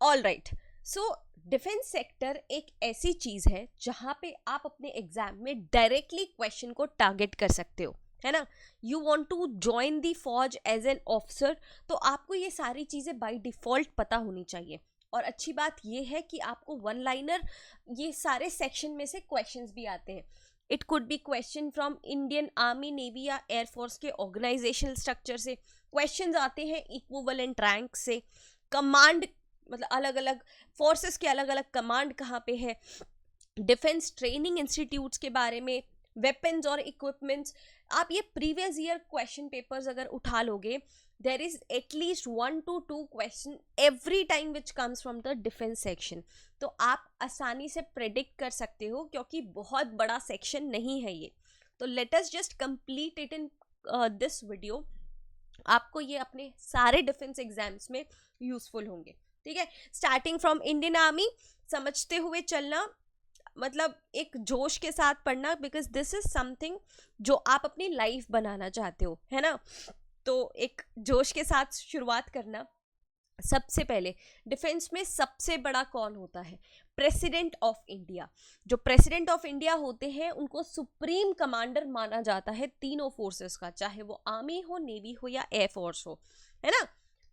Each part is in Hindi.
All right, so defence sector एक ऐसी चीज है जहां पे आप अपने एग्जाम में डायरेक्टली क्वेश्चन को टारगेट कर सकते हो, है ना। You want to join the फौज एज एन ऑफिसर, तो आपको ये सारी चीजें बाय डिफॉल्ट पता होनी चाहिए। और अच्छी बात ये है कि आपको वन लाइनर ये सारे सेक्शन में से क्वेश्चंस भी आते हैं। It could be question from Indian army, navy या एयरफोर्स के ऑर्गेनाइजेशनल स्ट्रक्चर से, क्वेश्चंस आते हैं इक्विवेलेंट रैंक से, कमांड मतलब अलग अलग फोर्सेस के अलग अलग कमांड कहाँ पे है, डिफेंस ट्रेनिंग इंस्टीट्यूट्स के बारे में, वेपन्स और इक्विपमेंट्स। आप ये प्रीवियस ईयर क्वेश्चन पेपर्स अगर उठा लोगे, there is at least 1 to 2 question every time which comes from the defence section. तो आप आसानी से प्रेडिक्ट कर सकते हो क्योंकि बहुत बड़ा सेक्शन नहीं है ये। तो let us just complete it in this video. आपको ये अपने सारे डिफेंस एग्जाम्स में यूजफुल होंगे, ठीक है। स्टार्टिंग फ्रॉम इंडियन आर्मी, समझते हुए चलना, मतलब एक जोश के साथ पढ़ना, बिकॉज दिस इज समथिंग जो आप अपनी लाइफ बनाना चाहते हो, है ना। तो एक जोश के साथ शुरुआत करना। सबसे पहले डिफेंस में सबसे बड़ा कौन होता है? President of India. जो प्रेसिडेंट ऑफ इंडिया होते हैं उनको सुप्रीम कमांडर माना जाता है तीनों फोर्सेस का, चाहे वो आर्मी हो, नेवी हो या एयरफोर्स हो, है ना।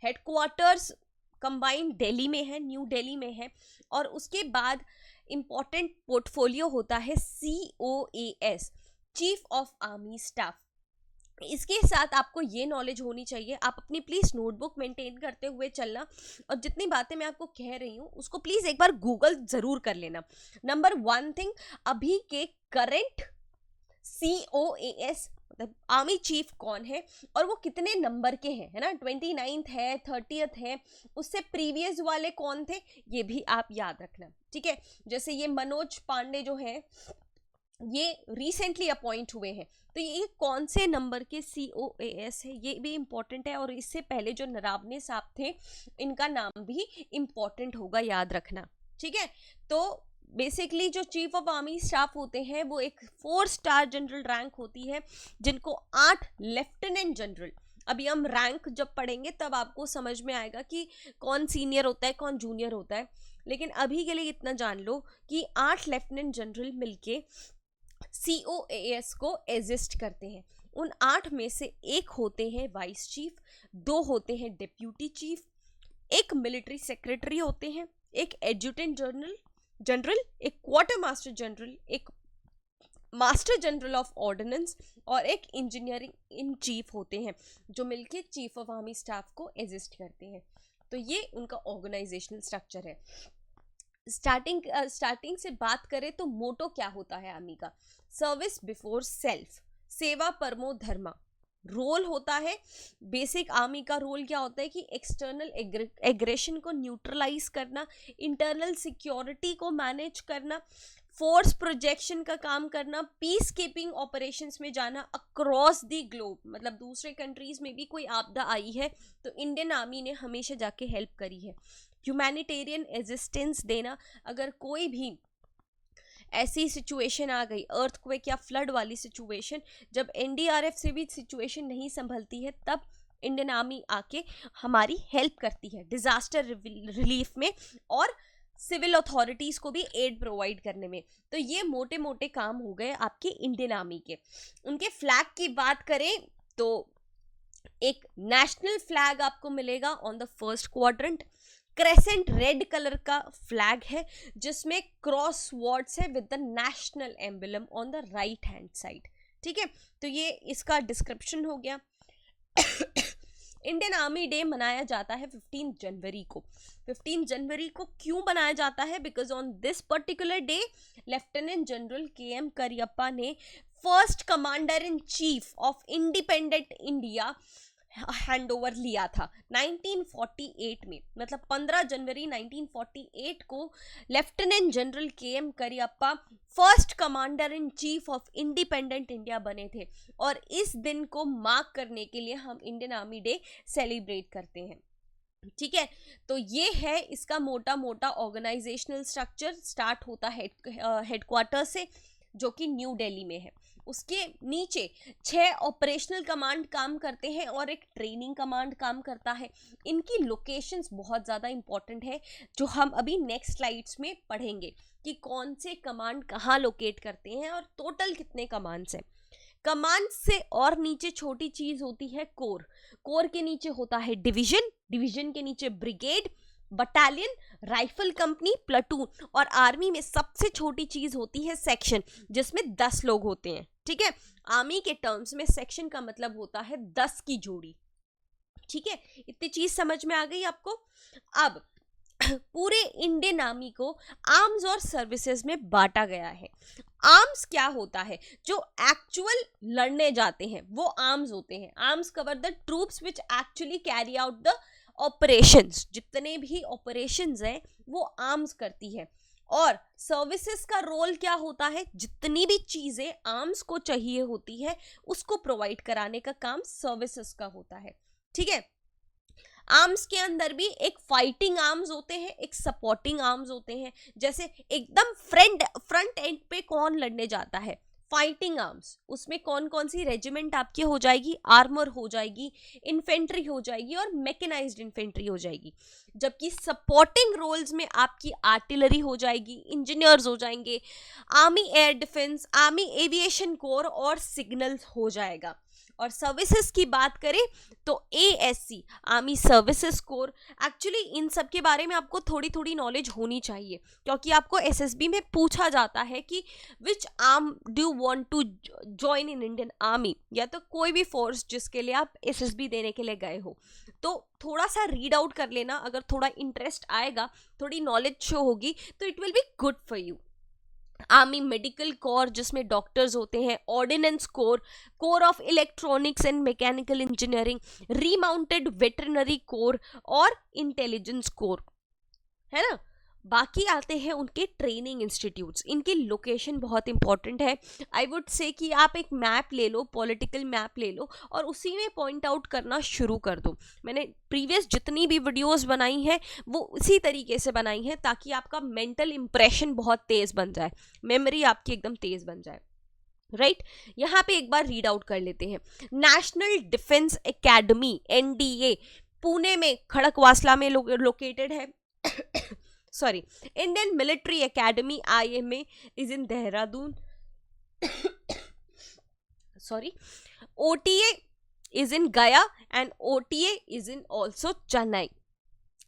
हेडक्वार्टर्स कंबाइंड दिल्ली में है, न्यू दिल्ली में है। और उसके बाद इंपॉर्टेंट पोर्टफोलियो होता है COAS, chief of army staff. इसके साथ आपको ये नॉलेज होनी चाहिए, आप अपनी प्लीज़ नोटबुक मेंटेन करते हुए चलना, और जितनी बातें मैं आपको कह रही हूँ उसको प्लीज़ एक बार गूगल ज़रूर कर लेना। नंबर 1 थिंग, अभी के करेंट COAS मतलब आर्मी चीफ कौन है और वो कितने नंबर के हैं, है ना। 29th है, 30th है, उससे प्रीवियस वाले कौन थे ये भी आप याद रखना, ठीक है। जैसे ये मनोज पांडे जो है ये रिसेंटली अपॉइंट हुए हैं, तो ये कौन से नंबर के COAS है ये भी इंपॉर्टेंट है। और इससे पहले जो नरावने साहब थे इनका नाम भी इंपॉर्टेंट होगा, याद रखना, ठीक है। तो बेसिकली जो चीफ ऑफ आर्मी स्टाफ होते हैं वो एक 4 स्टार जनरल रैंक होती है, जिनको 8 लेफ्टिनेंट जनरल, अभी हम रैंक जब पढ़ेंगे तब आपको समझ में आएगा कि कौन सीनियर होता है कौन जूनियर होता है, लेकिन अभी के लिए इतना जान लो कि 8 लेफ्टिनेंट जनरल मिलके COAS को एग्जिस्ट करते हैं। उन 8 में से एक होते हैं वाइस चीफ, 2 होते हैं डिप्यूटी चीफ, एक मिलिट्री सेक्रेटरी होते हैं, एक एडजुटेंट जनरल, एक क्वार्टर मास्टर जनरल, एक मास्टर जनरल ऑफ ऑर्डिनेंस और एक इंजीनियरिंग इन चीफ होते हैं, जो मिलके चीफ ऑफ आर्मी स्टाफ को एग्जिस्ट करते हैं। तो ये उनका ऑर्गेनाइजेशनल स्ट्रक्चर है। स्टार्टिंग से बात करें तो मोटो क्या होता है आर्मी का? सर्विस बिफोर सेल्फ, सेवा परमो धर्मा। रोल होता है, बेसिक आर्मी का रोल क्या होता है कि एक्सटर्नल एग्रेशन को न्यूट्रलाइज करना, इंटरनल सिक्योरिटी को मैनेज करना, फोर्स प्रोजेक्शन का काम करना, पीस कीपिंग ऑपरेशंस में जाना अक्रॉस द ग्लोब, मतलब दूसरे कंट्रीज में भी कोई आपदा आई है तो इंडियन आर्मी ने हमेशा जाके हेल्प करी है। ह्यूमैनिटेरियन असिस्टेंस देना, अगर कोई भी ऐसी सिचुएशन आ गई, अर्थक्वेक या फ्लड वाली सिचुएशन, जब NDRF से भी सिचुएशन नहीं संभलती है तब इंडियन आर्मी आके हमारी हेल्प करती है डिजास्टर रिलीफ में और सिविल अथॉरिटीज़ को भी एड प्रोवाइड करने में। तो ये मोटे मोटे काम हो गए आपके इंडियन आर्मी के। उनके फ्लैग की बात करें तो एक नेशनल फ्लैग आपको मिलेगा on the first quadrant, crescent red colour का फ्लैग है जिसमें क्रॉस वर्ड्स है with the national emblem on the right hand side, ठीक है। तो ये इसका डिस्क्रिप्शन हो गया। इंडियन आर्मी डे मनाया जाता है 15 जनवरी को। 15 जनवरी को क्यों मनाया जाता है? Because on this particular day lieutenant general KM Kariappa ने first commander in chief of independent India hand over लिया था 1948 में। मतलब 15 जनवरी 1948 को lieutenant general KM Kariappa first commander in chief of independent India बने थे, और इस दिन को मार्क करने के लिए हम इंडियन आर्मी डे सेलिब्रेट करते हैं, ठीक है। तो ये है इसका मोटा मोटा ऑर्गेनाइजेशनल स्ट्रक्चर। स्टार्ट होता है हेडक्वार्टर से जो कि न्यू दिल्ली में है। उसके नीचे 6 ऑपरेशनल कमांड काम करते हैं और एक ट्रेनिंग कमांड काम करता है। इनकी लोकेशंस बहुत ज़्यादा इंपॉर्टेंट है, जो हम अभी नेक्स्ट स्लाइड्स में पढ़ेंगे कि कौन से कमांड कहाँ लोकेट करते हैं और टोटल कितने कमांड्स हैं। कमांड से और नीचे छोटी चीज होती है कोर। कोर के नीचे होता है डिवीजन, डिवीजन के नीचे brigade, battalion, rifle company, platoon, और आर्मी में सबसे छोटी चीज होती है सेक्शन, जिसमें 10 लोग होते हैं। ठीक है, आर्मी के टर्म्स में सेक्शन का मतलब होता है 10 की जोड़ी। ठीक है, इतनी चीज समझ में आ गई आपको। अब पूरे इंडियन आर्मी को आर्म्स और सर्विसेज में बांटा गया है। आर्म्स क्या होता है? जो एक्चुअल लड़ने जाते हैं वो आर्म्स होते हैं। Arms cover the troops which actually carry out the operations. जितने भी ऑपरेशंस हैं वो आर्म्स करती है। और सर्विसेज का रोल क्या होता है? जितनी भी चीजें आर्म्स को चाहिए होती है उसको प्रोवाइड कराने का काम सर्विसेज का होता है। ठीक है, आर्म्स के अंदर भी एक फाइटिंग आर्म्स होते हैं, एक सपोर्टिंग आर्म्स होते हैं। जैसे एकदम फ्रंट एंड पे कौन लड़ने जाता है? Fighting arms. उसमें कौन कौन सी रेजिमेंट आपकी हो जाएगी? आर्मर हो जाएगी, इन्फेंट्री हो जाएगी और मैकेनाइज्ड इन्फेंट्री हो जाएगी। जबकि सपोर्टिंग रोल्स में आपकी आर्टिलरी हो जाएगी, इंजीनियर्स हो जाएंगे, army air defence, army aviation core और सिग्नल्स हो जाएगा। और सर्विसेज की बात करें तो ASC, army services core. Actually in सब के बारे में आपको थोड़ी थोड़ी नॉलेज होनी चाहिए, क्योंकि आपको SSB में पूछा जाता है कि which arm do you want to join in Indian army, या तो कोई भी फोर्स जिसके लिए आप SSB देने के लिए गए हो। तो थोड़ा सा रीड आउट कर लेना, अगर थोड़ा इंटरेस्ट आएगा, थोड़ी नॉलेज शो होगी तो it will be good for you. Army medical corps, जिसमें डॉक्टर्स होते हैं, ordnance corps, corps of electronics and mechanical engineering, remounted veterinary corps और इंटेलिजेंस कोर, है ना। बाकी आते हैं उनके ट्रेनिंग इंस्टीट्यूट्स। इनकी लोकेशन बहुत इंपॉर्टेंट है। आई वुड से कि आप एक मैप ले लो, पॉलिटिकल मैप ले लो और उसी में पॉइंट आउट करना शुरू कर दो। मैंने प्रीवियस जितनी भी वीडियोस बनाई हैं वो उसी तरीके से बनाई हैं ताकि आपका मेंटल इंप्रेशन बहुत तेज़ बन जाए, मेमोरी आपकी एकदम तेज़ बन जाए। राइट, यहाँ पे एक बार रीड आउट कर लेते हैं। National defence academy NDA Pune में खड़कवासला में लोकेटेड है। Sorry, Indian military academy IMA is in Dehradun. Sorry, OTA is in Gaya and OTA is in also Chennai.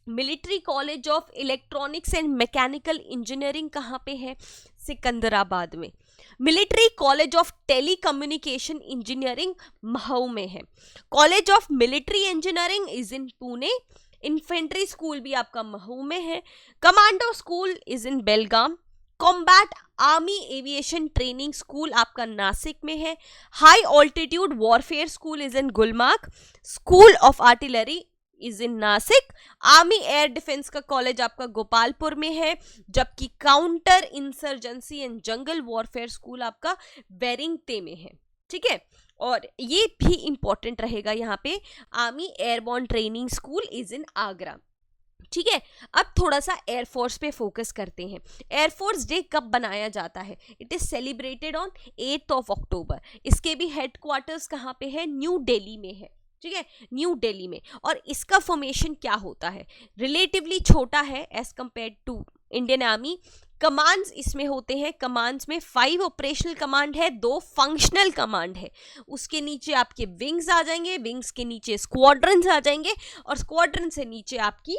Military college of electronics and mechanical engineering कहाँ पे है? सिकंदराबाद में। Military college of telecommunication engineering Mhow में है। College of military engineering is in Pune. Infantry school भी आपका महू में है। Commando school is in Belgaum. Combat army aviation training school आपका नासिक में है। High altitude warfare school is in Gulmarg. School of artillery is in Nashik. Army air defence का कॉलेज आपका गोपालपुर में है, जबकि counter insurgency and jungle warfare school आपका बैरिंगटे में है। ठीक है, और ये भी इंपॉर्टेंट रहेगा यहाँ पे, army airborne training school is इन आगरा। ठीक है, अब थोड़ा सा एयरफोर्स पे फोकस करते हैं। एयरफोर्स डे कब बनाया जाता है? इट इज सेलिब्रेटेड ऑन 8 अक्टूबर। इसके भी हेडक्वार्टर्स कहाँ पे है? न्यू दिल्ली में है। ठीक है, न्यू दिल्ली में। और इसका फॉर्मेशन क्या होता है? रिलेटिवली छोटा है as compare to Indian army. Commands इसमें होते हैं, कमांड्स में 5 ऑपरेशनल कमांड है, 2 फंक्शनल कमांड है। उसके नीचे आपके विंग्स आ जाएंगे, विंग्स के नीचे स्क्वाड्रंस आ जाएंगे और स्क्वाड्रन से नीचे आपकी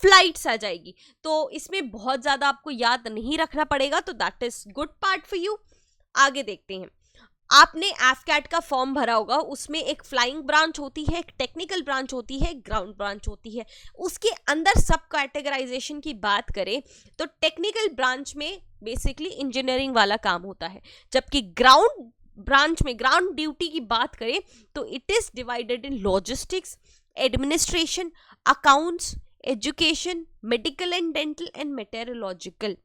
फ्लाइट्स आ जाएगी। तो इसमें बहुत ज़्यादा आपको याद नहीं रखना पड़ेगा, तो that is good part for you. आगे देखते हैं। आपने एफकैट का फॉर्म भरा होगा, उसमें एक फ्लाइंग ब्रांच होती है, एक टेक्निकल ब्रांच होती है, ग्राउंड ब्रांच होती है। उसके अंदर सब कैटेगराइजेशन की बात करें तो टेक्निकल ब्रांच में बेसिकली इंजीनियरिंग वाला काम होता है, जबकि ग्राउंड ब्रांच में ग्राउंड ड्यूटी की बात करें तो it is divided in logistics, administration, accounts, education, medical and dental and meteorological,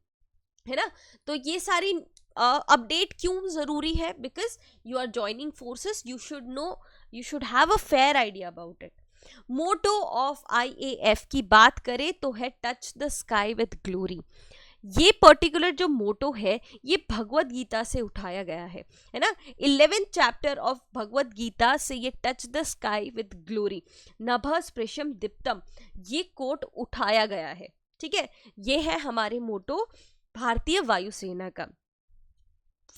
है ना। तो ये सारी अपडेट क्यों ज़रूरी है? Because you are joining forces, you should know, you should have a fair idea about it. Motto of IAF की बात करें तो है touch the sky with glory. ये पर्टिकुलर जो मोटो है ये भगवत गीता से उठाया गया है ना, 11th चैप्टर ऑफ भगवत गीता से ये touch the sky with glory नभः स्पृशम दीप्तम, ये कोट उठाया गया है। ठीक है, ये है हमारे मोटो भारतीय वायुसेना का।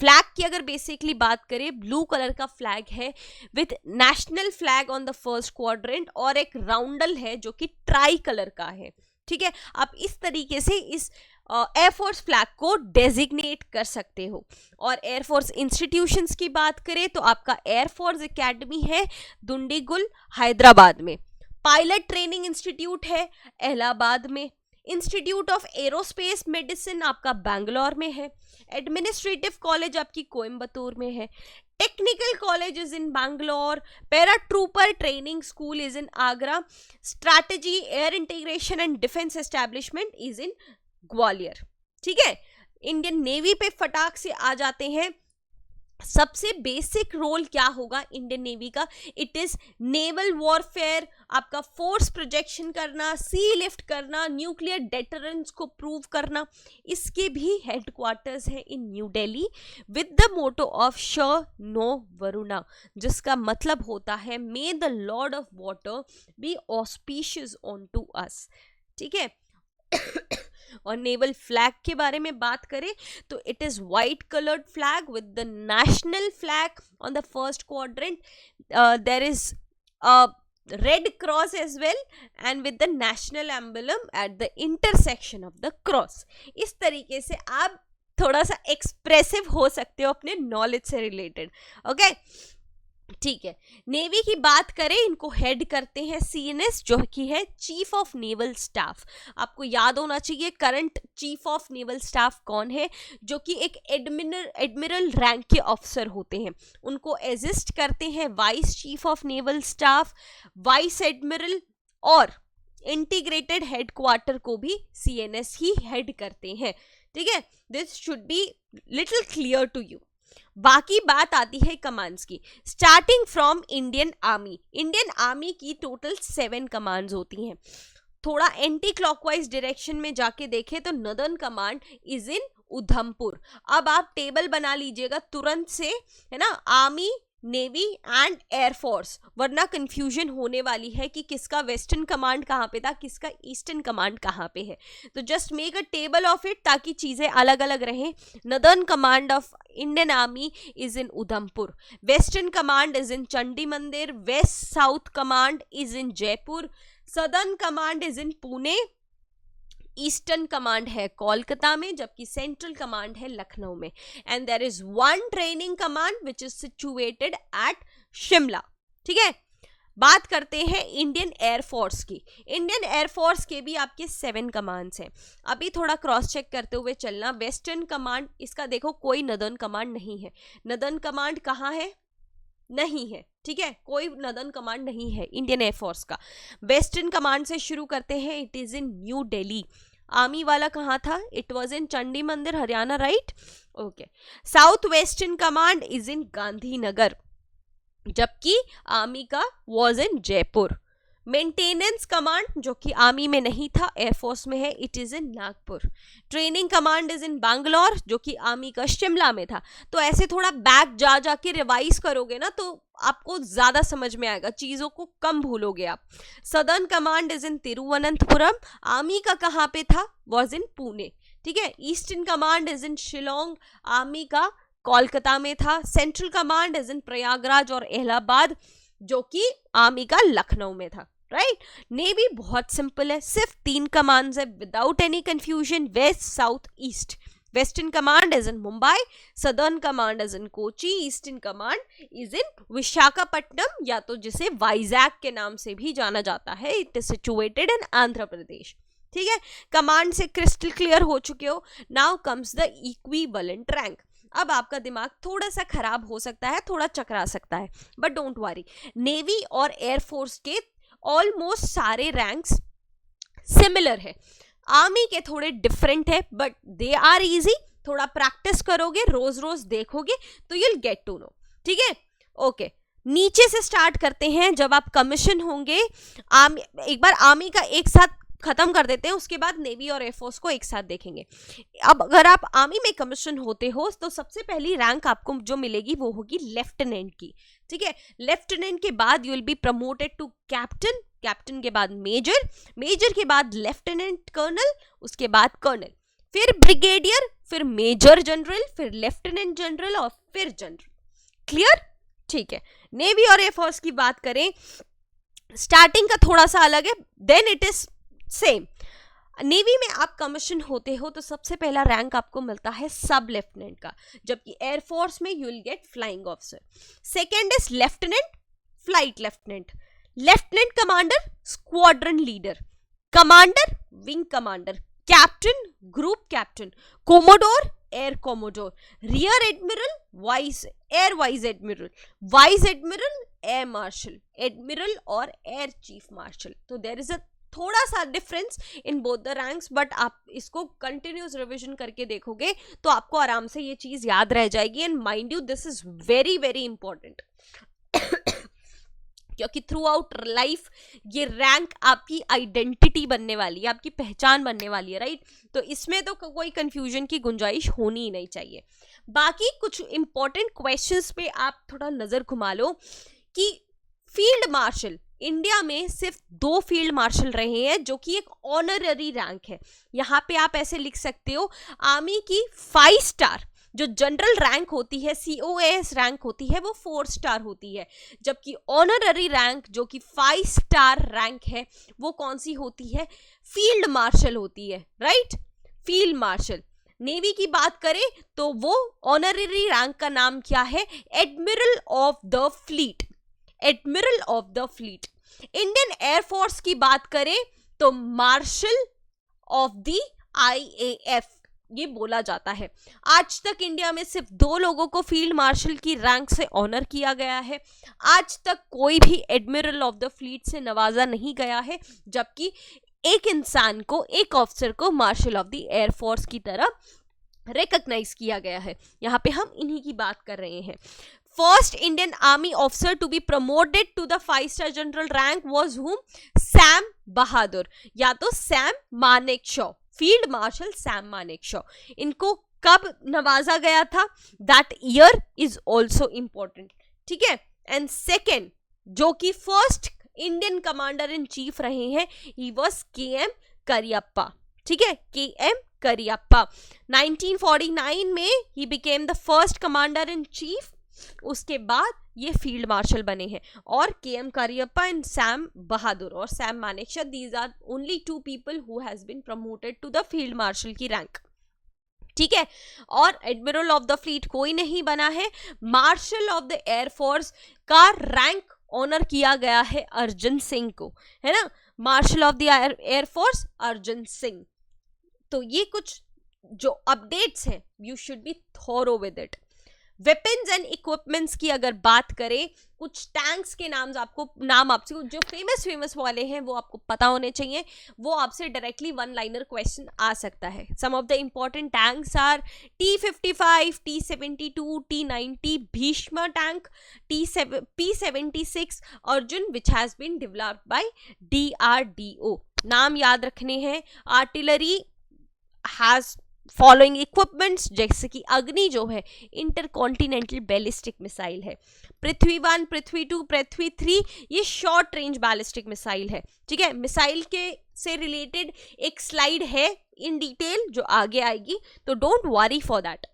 फ्लैग की अगर बेसिकली बात करें, ब्लू कलर का फ्लैग है with national flag on the first quadrant, और एक राउंडल है जो कि ट्राई कलर का है। ठीक है, आप इस तरीके से इस एयरफोर्स फ्लैग को डेजिग्नेट कर सकते हो। और एयरफोर्स इंस्टीट्यूशंस की बात करें तो आपका एयरफोर्स एकेडमी है दुंडीगुल हैदराबाद में, पायलट ट्रेनिंग इंस्टीट्यूट है इलाहाबाद में, इंस्टीट्यूट ऑफ एरोस्पेस मेडिसिन आपका बैंगलोर में है, एडमिनिस्ट्रेटिव कॉलेज आपकी कोयम्बतूर में है, technical college is in Bangalore, para trooper training school is in Agra, strategy air integration and defence establishment is in Gwalior. ठीक है, इंडियन नेवी पे फटाक से आ जाते हैं। सबसे बेसिक रोल क्या होगा इंडियन नेवी का? इट इज नेवल वॉरफेयर, आपका फोर्स प्रोजेक्शन करना, सी लिफ्ट करना, न्यूक्लियर डेटरेंस को प्रूव करना। इसके भी हेडक्वार्टर्स है in New Delhi with the motto of श नो वरुणा, जिसका मतलब होता है may the lord of water be auspicious on to us. ठीक है, और नेवल फ्लैग के बारे में बात करें तो it is white coloured flag with the national flag on the first quadrant, there is red cross as well and with the national emblem at the intersection of the cross. इस तरीके से आप थोड़ा सा एक्सप्रेसिव हो सकते हो अपने नॉलेज से रिलेटेड। ओके, ठीक है, नेवी की बात करें, इनको हेड करते हैं सीएनएस जो कि है चीफ ऑफ नेवल स्टाफ। आपको याद होना चाहिए current chief of naval staff कौन है, जो कि एक एडमिरल रैंक के ऑफिसर होते हैं। उनको एजिस्ट करते हैं vice chief of naval staff, vice admiral, और इंटीग्रेटेड हेडक्वार्टर को भी सीएनएस ही हेड करते हैं। ठीक है, this should be little clear to you. बाकी बात आती है कमांड्स की, starting from Indian army. Indian army की टोटल 7 कमांड्स होती हैं। थोड़ा एंटी क्लॉकवाइज डायरेक्शन में जाके देखें तो northern command is in Udhampur. अब आप टेबल बना लीजिएगा तुरंत से, है ना, आर्मी, नेवी एंड एयरफोर्स, वरना कंफ्यूजन होने वाली है कि किसका वेस्टर्न कमांड कहाँ पे था, किसका ईस्टर्न कमांड कहाँ पे है। तो just make a table of it ताकि चीज़ें अलग अलग रहें। Northern command of Indian army is in Udhampur, western command is in Chandi Mandir, west south command is in Jaipur, southern command is in Pune, eastern command है कोलकाता में, जबकि सेंट्रल कमांड है लखनऊ में। And there is one training command which is situated at Shimla. ठीक है, बात करते हैं इंडियन एयरफोर्स की। इंडियन एयरफोर्स के भी आपके 7 कमांड्स हैं। अभी थोड़ा क्रॉस चेक करते हुए चलना। वेस्टर्न कमांड, इसका देखो कोई नदर्न कमांड नहीं है। नदर्न कमांड कहाँ है? नहीं है। ठीक है, कोई नदर्न कमांड नहीं है इंडियन एयरफोर्स का। वेस्टर्न कमांड से शुरू करते हैं, it is in New Delhi. Army वाला कहाँ था? इट वॉज इन चंडी मंदिर, Haryana, right? Okay. South western command is इन गांधीनगर, जबकि आर्मी का was in Jaipur. Maintenance command जो कि आर्मी में नहीं था, एयरफोर्स में है, it is in Nagpur. Training command is इन बैंगलोर, जो कि आर्मी का शिमला में था। तो ऐसे थोड़ा बैक जा जाके रिवाइज करोगे ना तो आपको ज्यादा समझ में आएगा, चीजों को कम भूलोगे आप। Southern command is in Thiruvananthapuram, army का कहाँ पे था? Was in Pune. ठीक है, eastern command is in Shillong, army का कोलकाता में था। सेंट्रल कमांड इज इन प्रयागराज और इलाहाबाद, जो कि आर्मी का लखनऊ में था, राइट? नेवी बहुत सिंपल है, सिर्फ 3 कमांड्स है without any confusion, west, south, east. Western command is in Mumbai, southern command is in Kochi, eastern command is in Visakhapatnam, या तो जिसे वाइजैक के नाम से भी जाना जाता है। It is situated in Andhra Pradesh. ठीक है, कमांड से क्रिस्टल क्लियर हो चुके हो। Now comes the equivalent rank. अब आपका दिमाग थोड़ा सा खराब हो सकता है, थोड़ा चकरा सकता है, बट डोंट वरी, नेवी और एयरफोर्स के ऑलमोस्ट सारे रैंक्स सिमिलर है। आर्मी के थोड़े डिफरेंट है, बट दे आर इजी। थोड़ा प्रैक्टिस करोगे, रोज रोज देखोगे तो यूल गेट टू नो। ठीक है, ओके। नीचे से स्टार्ट करते हैं। जब आप कमीशन होंगे, एक बार आर्मी का एक साथ खत्म कर देते हैं, उसके बाद नेवी और एयरफोर्स को एक साथ देखेंगे। अब अगर आप आर्मी में कमीशन होते हो तो सबसे पहली रैंक आपको जो मिलेगी वो होगी लेफ्टिनेंट की, ठीक है। लेफ्टिनेंट के बाद you will be promoted to captain, captain के बाद मेजर, मेजर के बाद लेफ्टिनेंट कर्नल, उसके बाद कर्नल, फिर ब्रिगेडियर, फिर मेजर जनरल, फिर लेफ्टिनेंट जनरल और फिर जनरल। क्लियर? ठीक है। नेवी और एयरफोर्स की बात करें, स्टार्टिंग का थोड़ा सा अलग है, then it is same. Navy में आप कमीशन होते हो तो सबसे पहला रैंक आपको मिलता है सब लेफ्टिनेंट का, जबकि एयरफोर्स में you will get flying officer. Second is lieutenant, flight lieutenant, lieutenant commander, squadron leader, commander, wing commander, captain, group captain, commodore, air commodore, rear admiral, vice air vice admiral, vice admiral, air marshal, admiral और एयर चीफ मार्शल। तो देयर इज अ थोड़ा सा difference in both the ranks, but आप इसको कंटिन्यूस रिवीजन करके देखोगे तो आपको आराम से ये चीज याद रह जाएगी। And mind you this is very very important क्योंकि थ्रू आउट लाइफ ये रैंक आपकी आइडेंटिटी बनने वाली है, आपकी पहचान बनने वाली है, राइट। तो इसमें तो कोई कंफ्यूजन की गुंजाइश होनी ही नहीं चाहिए। बाकी कुछ इंपॉर्टेंट क्वेश्चंस पे आप थोड़ा नजर घुमा लो कि फील्ड मार्शल, इंडिया में सिर्फ 2 फील्ड मार्शल रहे हैं जो कि एक ऑनररी रैंक है। यहाँ पे आप ऐसे लिख सकते हो, आर्मी की 5 स्टार जो जनरल रैंक होती है, COAS रैंक होती है, वो 4 स्टार होती है, जबकि ऑनररी रैंक जो कि 5 स्टार रैंक है वो कौन सी होती है? फील्ड मार्शल होती है, राइट। Field marshal. नेवी की बात करें तो वो ऑनररी रैंक का नाम क्या है? Admiral of the fleet, admiral of the fleet. Indian air force की बात करें तो मार्शल ऑफ द IAF ये बोला जाता है। आज तक इंडिया में सिर्फ 2 लोगों को फील्ड मार्शल की रैंक से ऑनर किया गया है। आज तक कोई भी एडमिरल ऑफ द फ्लीट से नवाजा नहीं गया है, जबकि एक इंसान को, एक ऑफिसर को मार्शल ऑफ द एयरफोर्स की तरह रिकॉग्नाइज किया गया है। यहाँ पे हम इन्हीं की बात कर रहे हैं। First Indian army officer to be promoted to the 5 star general rank was whom? Sam Bahadur, या तो सैम मानेकशॉ, फील्ड मार्शल सैम मानेकशॉ। इनको कब नवाजा गया था? That year is also important, ठीक है। एंड सेकेंड जो कि first Indian commander in chief रहे हैं, ही वाज KM करियप्पा, ठीक है, KM करियप्पा। 1949 में ही became the first commander in chief, उसके बाद ये फील्ड मार्शल बने हैं। और KM करियप्पा एंड सैम बहादुर और Sam Manekshaw, these are only 2 people who has been promoted to the field marshal की रैंक, ठीक है। और एडमिरल ऑफ द फ्लीट कोई नहीं बना है। मार्शल ऑफ द एयरफोर्स का रैंक ऑनर किया गया है अर्जुन सिंह को, है ना। Marshal of the air force Arjun Singh. तो ये कुछ जो अपडेट्स हैं, you should be thorough with it. Weapons and equipments की अगर बात करें, कुछ टैंक्स के नाम आपसे जो फेमस वाले हैं वो आपको पता होने चाहिए। वो आपसे डायरेक्टली 1 लाइनर क्वेश्चन आ सकता है। Some of the important tanks are T-55, T-72, T-90 Bhishma tank, P-76 Arjun which has been developed by DRDO। नाम याद रखने हैं। आर्टिलरी हैज फॉलोइंग इक्विपमेंट्स, जैसे कि अग्नि जो है इंटरकॉन्टिनेंटल बैलिस्टिक मिसाइल है। पृथ्वी 1, पृथ्वी 2, पृथ्वी 3 ये शॉर्ट रेंज बैलिस्टिक मिसाइल है, ठीक है। मिसाइल के से रिलेटेड एक स्लाइड है इन डिटेल जो आगे आएगी, तो don't worry for that.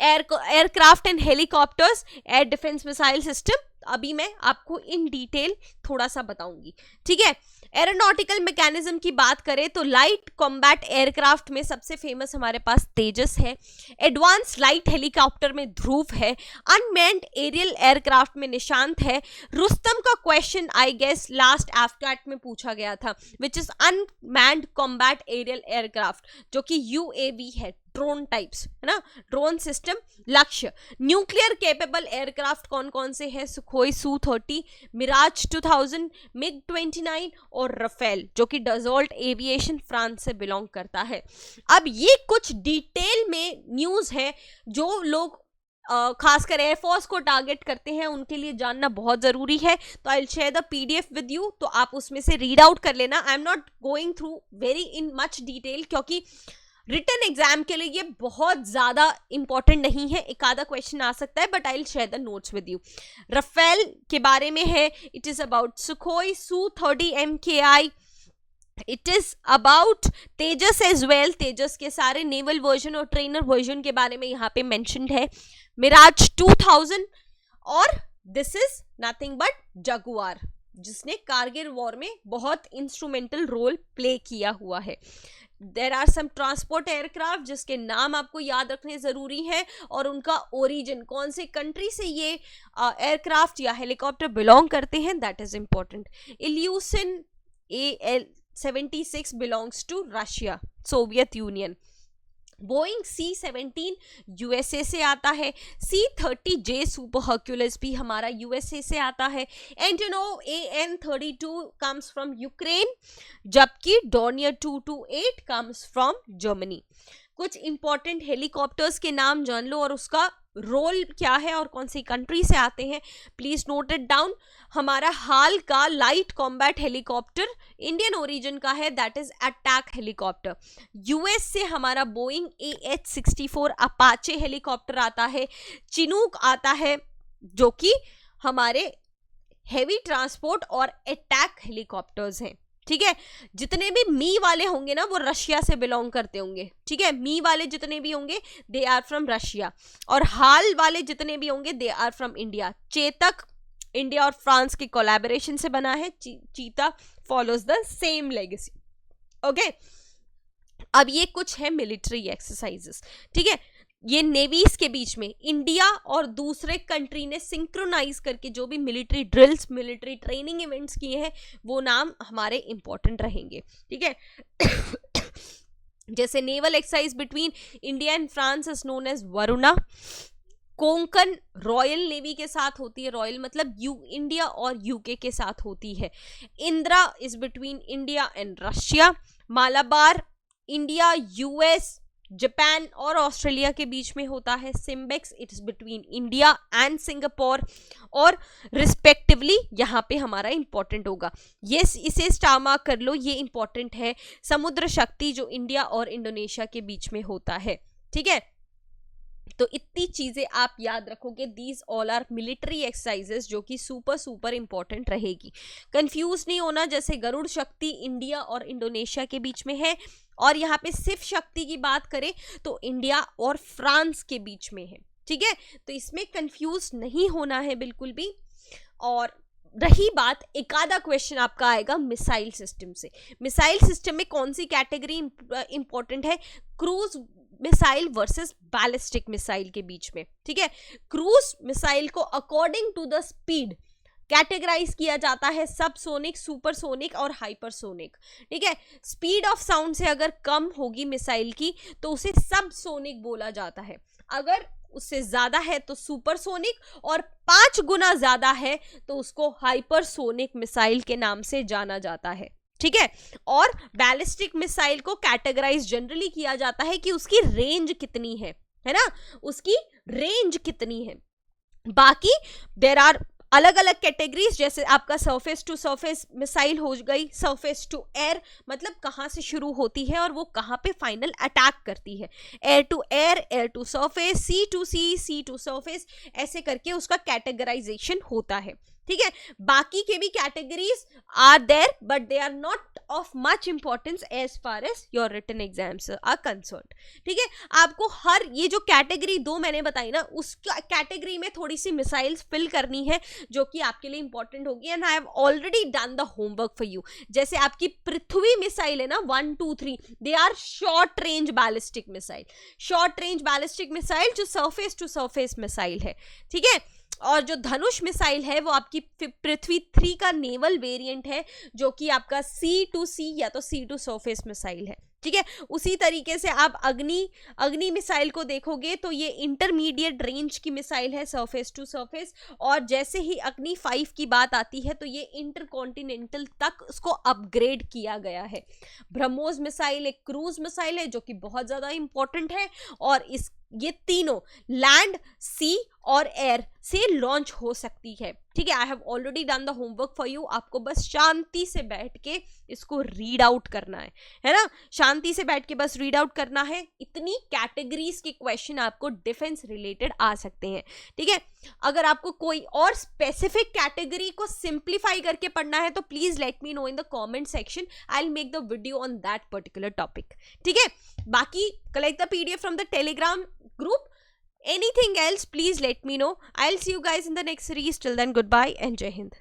Aircraft and helicopters, air defence missile system, अभी मैं आपको इन डिटेल थोड़ा सा बताऊंगी, ठीक है। एरोनॉटिकल मैकेनिज्म की बात करें तो लाइट कॉम्बैट एयरक्राफ्ट में सबसे फेमस हमारे पास तेजस है। एडवांस लाइट हेलीकॉप्टर में ध्रुव है। अनमैन्ड एरियल एयरक्राफ्ट में निशांत है। रुस्तम का question I guess last AFCAT में पूछा गया था, which is unmanned combat aerial aircraft, जो कि UAV है, ड्रोन टाइप्स, है ना, drone system. Lakshya nuclear capable aircraft कौन कौन से हैं? सुखोई Su-30, मिराज 2000, MiG-29 और रफेल, जो कि डसॉल्ट एविएशन फ्रांस से बिलोंग करता है। अब ये कुछ डिटेल में न्यूज है जो लोग खासकर एयरफोर्स को टारगेट करते हैं उनके लिए जानना बहुत ज़रूरी है। तो आई will share the PDF with you, तो आप उसमें से रीड आउट कर लेना। I am not going through very in much detail, क्योंकि रिटन एग्जाम के लिए ये बहुत ज़्यादा इंपॉर्टेंट नहीं है, एक आधा क्वेश्चन आ सकता है, but I will share the notes with you. Rafale के बारे में है, it is about Sukhoi Su-30 MKI, it is about Tejas as well, Tejas के सारे नेवल वर्जन और ट्रेनर वर्जन के बारे में यहाँ पे मेंशन्ड है। मिराज 2000, और this is nothing but Jaguar, जिसने कारगिल वॉर में बहुत इंस्ट्रूमेंटल रोल प्ले किया हुआ है। There are some transport aircraft जिसके नाम आपको याद रखने जरूरी है, और उनका ओरिजिन, कौन से कंट्री से ये एयरक्राफ्ट या हेलीकॉप्टर बिलोंग करते हैं, that is important. Ilyushin AL-76 belongs to Russia, Soviet union. Boeing C-17 USA से आता है, C-30J सुपर हर्क्यूलिस भी हमारा USA से आता है, Antonov AN-32 comes from Ukraine, जबकि डॉर्नियर 228 कम्स फ्रॉम जर्मनी। कुछ इंपॉर्टेंट हेलीकॉप्टर्स के नाम जान लो और उसका रोल क्या है और कौन सी कंट्री से आते हैं, प्लीज नोट इट डाउन। हमारा हाल का light combat helicopter Indian origin का है, that is attack helicopter. US से हमारा बोइंग AH-64 अपाचे हेलीकॉप्टर आता है, चिनूक आता है, जो कि हमारे हेवी ट्रांसपोर्ट और अटैक हेलीकॉप्टर्स हैं। ठीक है, जितने भी मी वाले होंगे ना वो रशिया से बिलोंग करते होंगे। ठीक है, मी वाले जितने भी होंगे दे आर फ्रॉम रशिया, और हाल वाले जितने भी होंगे they are from India. Chetak India और फ्रांस के कोलैबोरेशन से बना है, Cheetah follows the same legacy. Okay, अब ये कुछ है मिलिट्री एक्सरसाइजेस। ठीक है, ये नेवीज के बीच में इंडिया और दूसरे कंट्री ने सिंक्रोनाइज करके जो भी military drills, military training events किए हैं, वो नाम हमारे इंपॉर्टेंट रहेंगे। ठीक है, जैसे naval exercise between India and France is known as Varuna. Konkan royal navy के साथ होती है, रॉयल मतलब इंडिया और यूके के साथ होती है। Indira is between India and Russia. Malabar India, US, Japan और ऑस्ट्रेलिया के बीच में होता है। SIMBEX it is between India and Singapore, और रिस्पेक्टिवली यहाँ पे हमारा इंपॉर्टेंट होगा, ये इसे स्टार मार्क कर लो, ये इंपॉर्टेंट है। समुद्र शक्ति जो इंडिया और इंडोनेशिया के बीच में होता है। ठीक है, तो इतनी चीजें आप याद रखोगे, these all are military exercises जो कि सुपर इंपॉर्टेंट रहेगी। कंफ्यूज नहीं होना, जैसे गरुड़ शक्ति इंडिया और इंडोनेशिया के बीच में है, और यहाँ पे सिर्फ शक्ति की बात करें तो इंडिया और फ्रांस के बीच में है। ठीक है, तो इसमें कंफ्यूज नहीं होना है बिल्कुल भी। और रही बात, एक आधा क्वेश्चन आपका आएगा मिसाइल सिस्टम से। मिसाइल सिस्टम में कौन सी कैटेगरी इंपॉर्टेंट है? Cruise missile versus ballistic missile के बीच में। ठीक है, क्रूज मिसाइल को according to the speed categorise किया जाता है, सबसोनिक, सुपरसोनिक और हाइपरसोनिक। ठीक है, स्पीड ऑफ साउंड से अगर कम होगी मिसाइल की तो उसे सबसोनिक बोला जाता है, अगर उससे ज्यादा है तो सुपरसोनिक, और 5 गुना ज्यादा है तो उसको हाइपरसोनिक मिसाइल के नाम से जाना जाता है। ठीक है, और बैलिस्टिक मिसाइल को कैटेगराइज जनरली किया जाता है कि उसकी रेंज कितनी है ना, उसकी रेंज कितनी है। बाकी देयर आर अलग अलग कैटेगरीज, जैसे आपका सरफेस टू सरफेस मिसाइल हो गई, सरफेस टू एयर मतलब कहाँ से शुरू होती है और वो कहाँ पे फाइनल अटैक करती है, air to air, air to surface, sea to sea, sea to surface, ऐसे करके उसका कैटेगराइजेशन होता है। ठीक है, बाकी के भी categories are there but they are not of much importance as far as your written exams are concerned. ठीक है, आपको हर ये जो कैटेगरी 2 मैंने बताई ना, उस कैटेगरी में थोड़ी सी मिसाइल्स फिल करनी है जो कि आपके लिए इंपॉर्टेंट होगी, and I have already done the homework for you. जैसे आपकी पृथ्वी मिसाइल है ना 1, 2, 3, they are short range ballistic missile, short range ballistic missile जो सरफेस टू सरफेस मिसाइल है। ठीक है, और जो धनुष मिसाइल है वो आपकी पृथ्वी 3 का नेवल वेरिएंट है, जो कि आपका सी टू सी या तो सी टू सरफेस मिसाइल है। ठीक है, उसी तरीके से आप अग्नि मिसाइल को देखोगे तो ये इंटरमीडिएट रेंज की मिसाइल है, सरफेस टू सरफेस, और जैसे ही अग्नि 5 की बात आती है तो ये इंटरकॉन्टिनेंटल तक उसको अपग्रेड किया गया है। ब्रह्मोस मिसाइल एक क्रूज मिसाइल है जो कि बहुत ज़्यादा इंपॉर्टेंट है, और इस ये तीनों लैंड, सी और एयर से लॉन्च हो सकती है। ठीक है, आई have already done the homework for you. आपको बस शांति से बैठ के इसको रीड आउट करना है ना, शांति से बैठ के बस रीड आउट करना है। इतनी कैटेगरीज के क्वेश्चन आपको डिफेंस रिलेटेड आ सकते हैं। ठीक है, अगर आपको कोई और स्पेसिफिक कैटेगरी को सिंप्लीफाई करके पढ़ना है तो please let me know in the comment section, I will make the video on that particular topic. ठीक है, बाकी collect the PDF from the Telegram group. Anything else, please let me know. I'll see you guys in the next series. Till then, goodbye and Jai Hind.